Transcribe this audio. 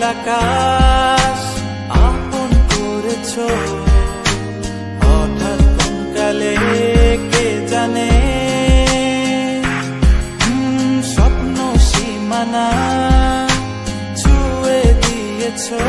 আকাশ আপন করেছো হঠাৎ কোন কালে কে জানে স্বপ্ন সীমানা ছুঁয়ে দিয়েছো।